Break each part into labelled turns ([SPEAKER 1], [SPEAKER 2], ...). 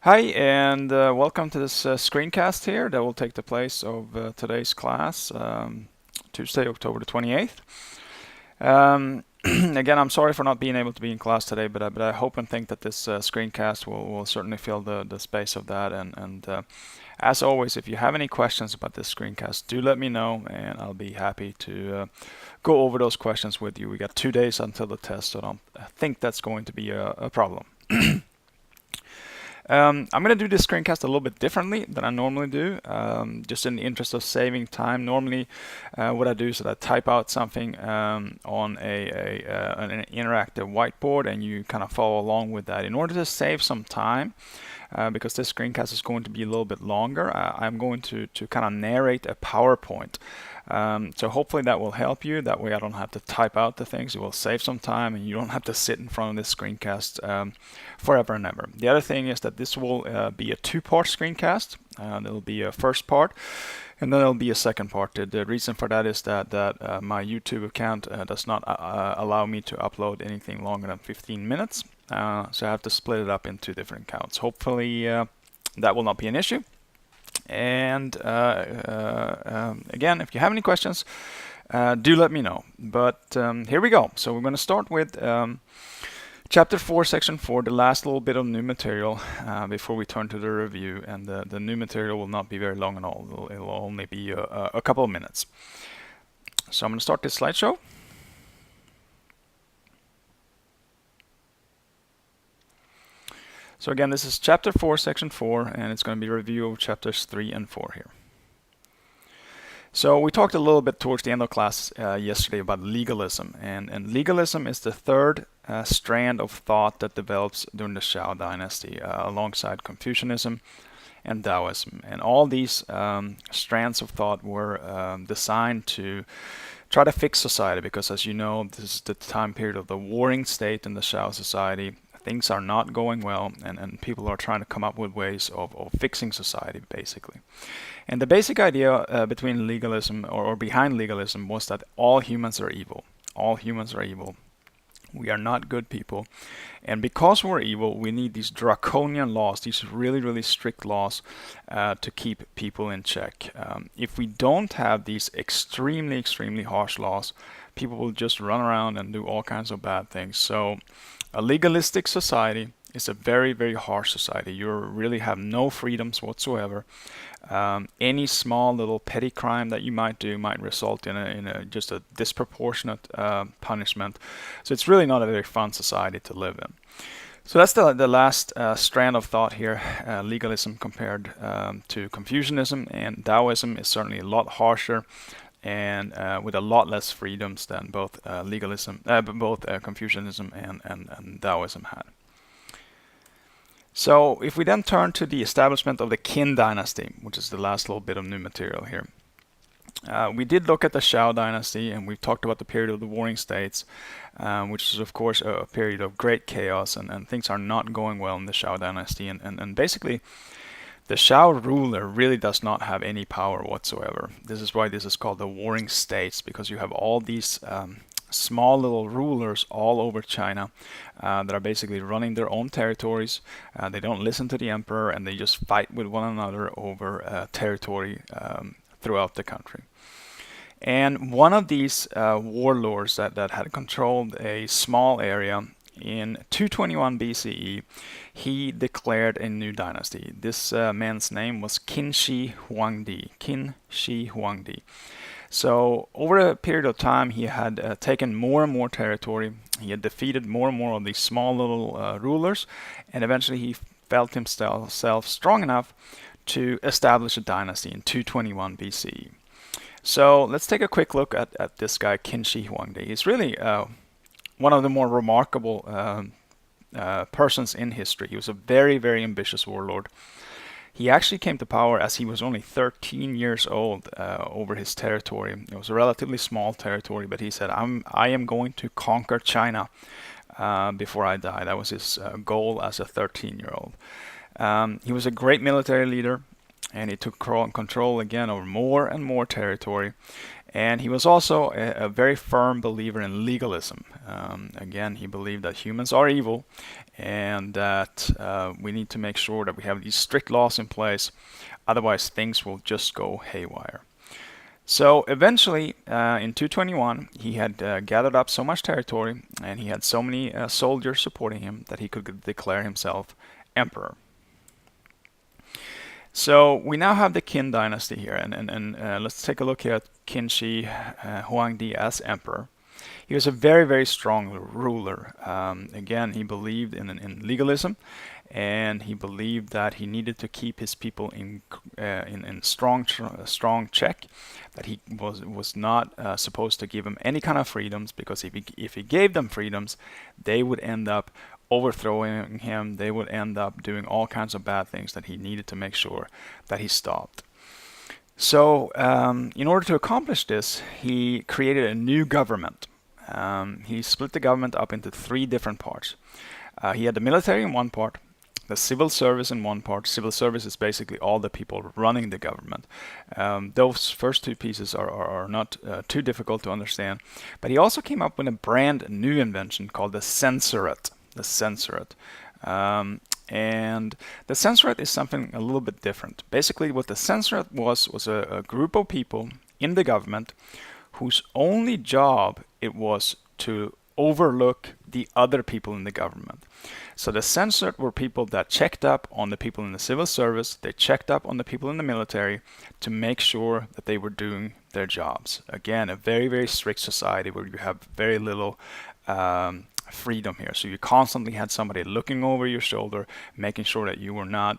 [SPEAKER 1] Hi, and welcome to this screencast here that will take the place of today's class, Tuesday, October the 28th. Again, I'm sorry for not being able to be in class today, but I hope and think that this screencast will certainly fill the space of that. And as always, if you have any questions about this screencast, do let me know, and I'll be happy to go over those questions with you. We got 2 days until the test, so I don't think that's going to be a problem. I'm going to do this screencast a little bit differently than I normally do, just in the interest of saving time. Normally, what I do is that I type out something on an interactive whiteboard, and you kind of follow along with that. In order to save some time, because this screencast is going to be a little bit longer, I'm going to kind of narrate a PowerPoint. So hopefully that will help you. That way I don't have to type out the things. It will save some time and you don't have to sit in front of this screencast forever and ever. The other thing is that this will be a two-part screencast. There will be a first part and then there'll be a second part. The reason for that is that my YouTube account does not allow me to upload anything longer than 15 minutes. So I have to split it up into different accounts. Hopefully that will not be an issue. And again, if you have any questions, do let me know. But here we go. So we're going to start with Chapter 4, Section 4, the last little bit of new material before we turn to the review. And the new material will not be very long at all. It'll only be a couple of minutes. So I'm going to start this slideshow. So again, this is Chapter 4, Section 4, and it's going to be a review of Chapters 3 and 4 here. So we talked a little bit towards the end of class yesterday about legalism, and legalism is the third strand of thought that develops during the Shao dynasty alongside Confucianism and Taoism. And all these strands of thought were designed to try to fix society, because as you know, this is the time period of the warring state in the Shao society. Things are not going well, and people are trying to come up with ways of fixing society, basically. And the basic idea between legalism or behind legalism was that all humans are evil. All humans are evil. We are not good people. And because we're evil, we need these draconian laws, these really, really strict laws to keep people in check. If we don't have these extremely, extremely harsh laws, people will just run around and do all kinds of bad things. So a legalistic society is a very, very harsh society. You really have no freedoms whatsoever. Any small little petty crime that you might do might result in just a disproportionate punishment. So it's really not a very fun society to live in. So that's the last strand of thought here, legalism compared to Confucianism, and Taoism is certainly a lot harsher and with a lot less freedoms than both Confucianism and Taoism had. So if we then turn to the establishment of the Qin dynasty, which is the last little bit of new material here, we did look at the Shao dynasty, and we've talked about the period of the warring states, which is of course a period of great chaos, and things are not going well in the Shao dynasty, and basically the Shao ruler really does not have any power whatsoever. This is why this is called the warring states, because you have all these small little rulers all over China that are basically running their own territories. They don't listen to the emperor, and they just fight with one another over territory throughout the country. And one of these warlords that had controlled a small area in 221 BCE, he declared a new dynasty. This man's name was Qin Shi Huangdi. Qin Shi Huangdi. So over a period of time, he had taken more and more territory. He had defeated more and more of these small little rulers, and eventually he felt himself strong enough to establish a dynasty in 221 BCE. So let's take a quick look at this guy, Qin Shi Huangdi. He's really one of the more remarkable persons in history. He was a very, very ambitious warlord. He actually came to power as he was only 13 years old over his territory. It was a relatively small territory, but he said, I am going to conquer China before I die. That was his goal as a 13-year-old. He was a great military leader, and he took control again over more and more territory. And he was also a very firm believer in legalism. Again, he believed that humans are evil and that we need to make sure that we have these strict laws in place, otherwise things will just go haywire. So eventually, in 221, he had gathered up so much territory and he had so many soldiers supporting him that he could declare himself emperor. So we now have the Qin dynasty here, and let's take a look here at Qin Shi Huangdi as emperor. He was a very, very strong ruler. Again, he believed in legalism, and he believed that he needed to keep his people in strong check. That he was not supposed to give them any kind of freedoms, because if he gave them freedoms, they would end up overthrowing him. They would end up doing all kinds of bad things that he needed to make sure that he stopped. So, in order to accomplish this, he created a new government. He split the government up into three different parts. He had the military in one part, the civil service in one part. Civil service is basically all the people running the government. Those first two pieces are not too difficult to understand. But he also came up with a brand new invention called the censorate. The censorate. And the censorate is something a little bit different. Basically, what the censorate was a group of people in the government whose only job it was to overlook the other people in the government. So the censorate were people that checked up on the people in the civil service, they checked up on the people in the military to make sure that they were doing their jobs. Again, a very, very strict society where you have very little freedom here. So you constantly had somebody looking over your shoulder, making sure that you were not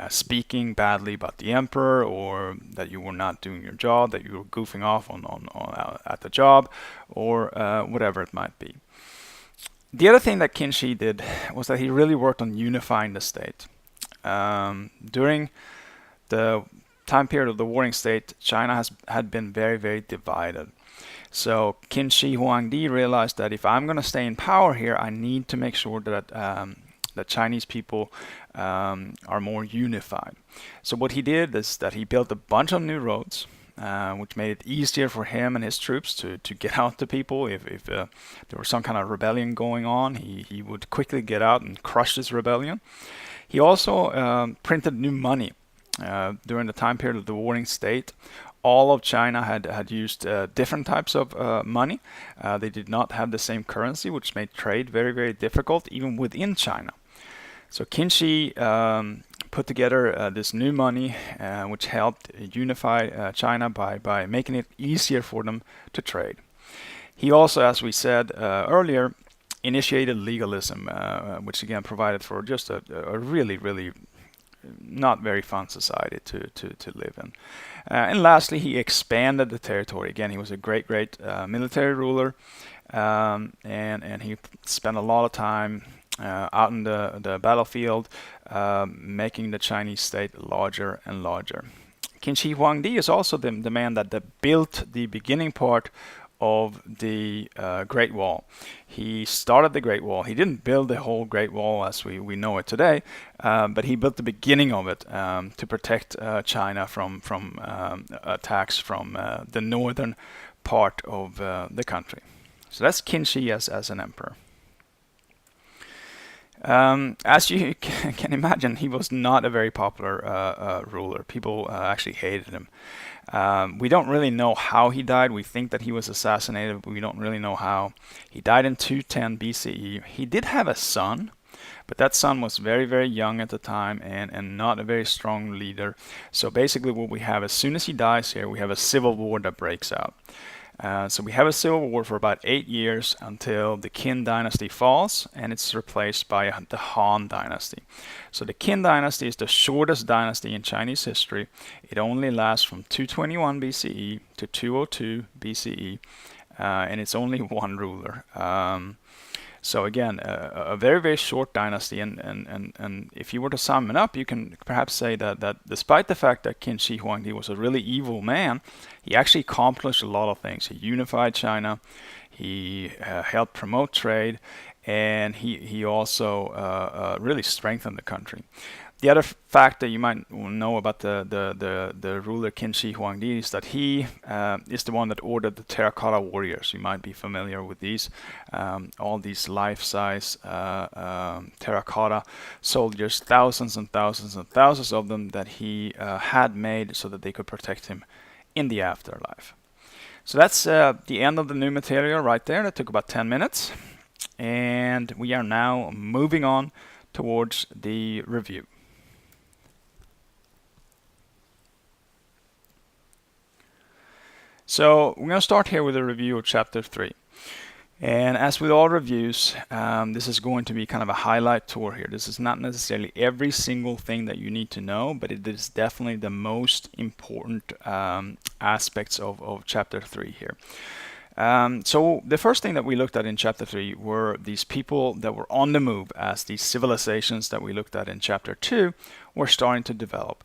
[SPEAKER 1] speaking badly about the emperor, or that you were not doing your job, that you were goofing off on at the job, or whatever it might be. The other thing that Qin Shi did was that he really worked on unifying the state. During the time period of the Warring State, China had been very, very divided. So Qin Shi Huangdi realized that if I'm going to stay in power here, I need to make sure that the Chinese people are more unified. So what he did is that he built a bunch of new roads, which made it easier for him and his troops to get out to people. If there was some kind of rebellion going on, he would quickly get out and crush this rebellion. He also printed new money. During the time period of the Warring State, all of China had used different types of money. They did not have the same currency, which made trade very, very difficult, even within China. So Qin Shi put together this new money, which helped unify China by making it easier for them to trade. He also, as we said earlier, initiated legalism, which again provided for just a really, really not very fun society to live in. And lastly, he expanded the territory. Again, he was a great military ruler, and he spent a lot of time out in the battlefield, making the Chinese state larger and larger. Qin Shi Huangdi is also the man that built the beginning part of the Great Wall. He started the Great Wall. He didn't build the whole Great Wall as we know it today, but he built the beginning of it to protect China from attacks from the northern part of the country. So that's Qin Shi as an emperor. As you can imagine, he was not a very popular ruler. People actually hated him. We don't really know how he died. We think that he was assassinated, but we don't really know how. He died in 210 BCE. He did have a son, but that son was very, very young at the time and not a very strong leader. So basically what we have, as soon as he dies here, we have a civil war that breaks out. So we have a civil war for about 8 years until the Qin dynasty falls, and it's replaced by the Han dynasty. So the Qin dynasty is the shortest dynasty in Chinese history. It only lasts from 221 BCE to 202 BCE, and it's only one ruler. So again, a very, very short dynasty, and if you were to sum it up, you can perhaps say that despite the fact that Qin Shi Huangdi was a really evil man, he actually accomplished a lot of things. He unified China, he helped promote trade, and he also really strengthened the country. The other fact that you might know about the ruler Qin Shi Huangdi is that he is the one that ordered the terracotta warriors. You might be familiar with these, all these life-size terracotta soldiers, thousands and thousands and thousands of them that he had made so that they could protect him in the afterlife. So that's the end of the new material right there. That took about 10 minutes. And we are now moving on towards the review. So we're going to start here with a review of Chapter 3. And as with all reviews, this is going to be kind of a highlight tour here. This is not necessarily every single thing that you need to know, but it is definitely the most important aspects of Chapter 3 here. So the first thing that we looked at in Chapter 3 were these people that were on the move, as these civilizations that we looked at in Chapter 2 were starting to develop.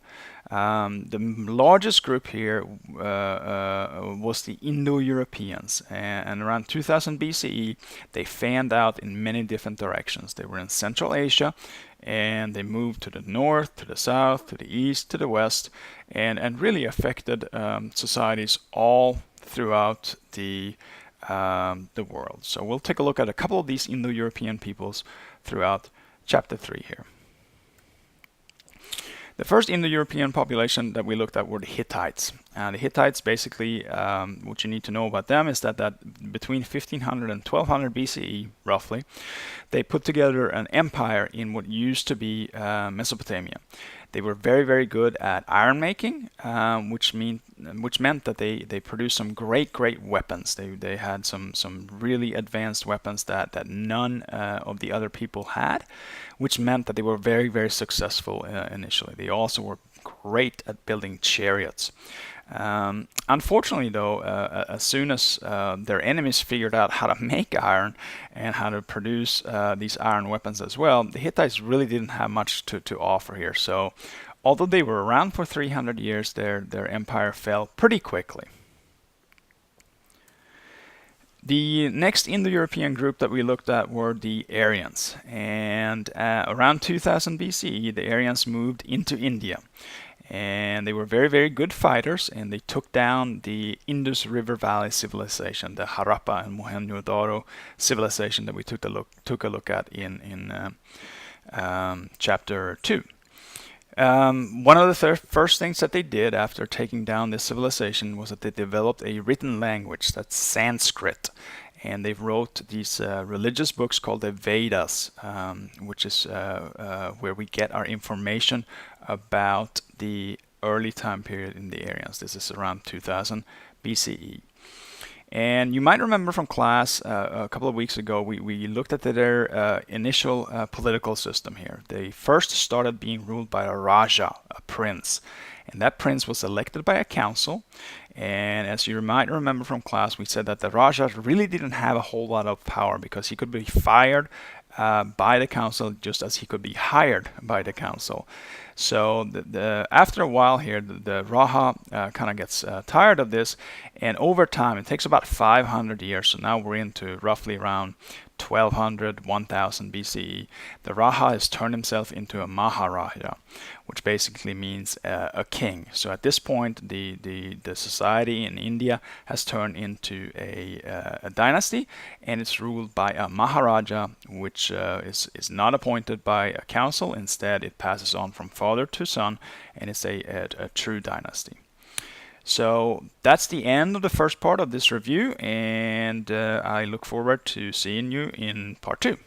[SPEAKER 1] The largest group here was the Indo-Europeans, and around 2000 BCE they fanned out in many different directions. They were in Central Asia, and they moved to the north, to the south, to the east, to the west, and really affected societies all throughout the world. So we'll take a look at a couple of these Indo-European peoples throughout Chapter 3 here. The first Indo-European population that we looked at were the Hittites. The Hittites, basically, what you need to know about them is that between 1500 and 1200 BCE, roughly, they put together an empire in what used to be Mesopotamia. They were very, very good at iron making, which meant that they produced some great weapons. They had some really advanced weapons that none of the other people had, which meant that they were very, very successful initially. They also were great at building chariots. Unfortunately, though, as soon as their enemies figured out how to make iron and how to produce these iron weapons as well, the Hittites really didn't have much to offer here. So, although they were around for 300 years, their empire fell pretty quickly. The next Indo-European group that we looked at were the Aryans, and around 2000 BCE, the Aryans moved into India. And they were very, very good fighters, and they took down the Indus River Valley civilization, the Harappa and Mohenjo-daro civilization that we took a look at in Chapter 2. One of the first things that they did after taking down this civilization was that they developed a written language, that's Sanskrit. And they wrote these religious books called the Vedas, which is where we get our information about the early time period in the Aryans. This is around 2000 BCE. And you might remember from class a couple of weeks ago, we looked at their initial political system here. They first started being ruled by a Raja, a prince. And that prince was elected by a council. And as you might remember from class, we said that the Raja really didn't have a whole lot of power because he could be fired by the council just as he could be hired by the council. So after a while here, the Raja kind of gets tired of this, and over time, it takes about 500 years, so now we're into roughly around 1200, 1000 BCE, the Raja has turned himself into a Maharaja, which basically means a king. So at this point, the society in India has turned into a dynasty, and it's ruled by a Maharaja, which is not appointed by a council. Instead, it passes on from father to son, and it's a true dynasty. So that's the end of the first part of this review, and I look forward to seeing you in part 2.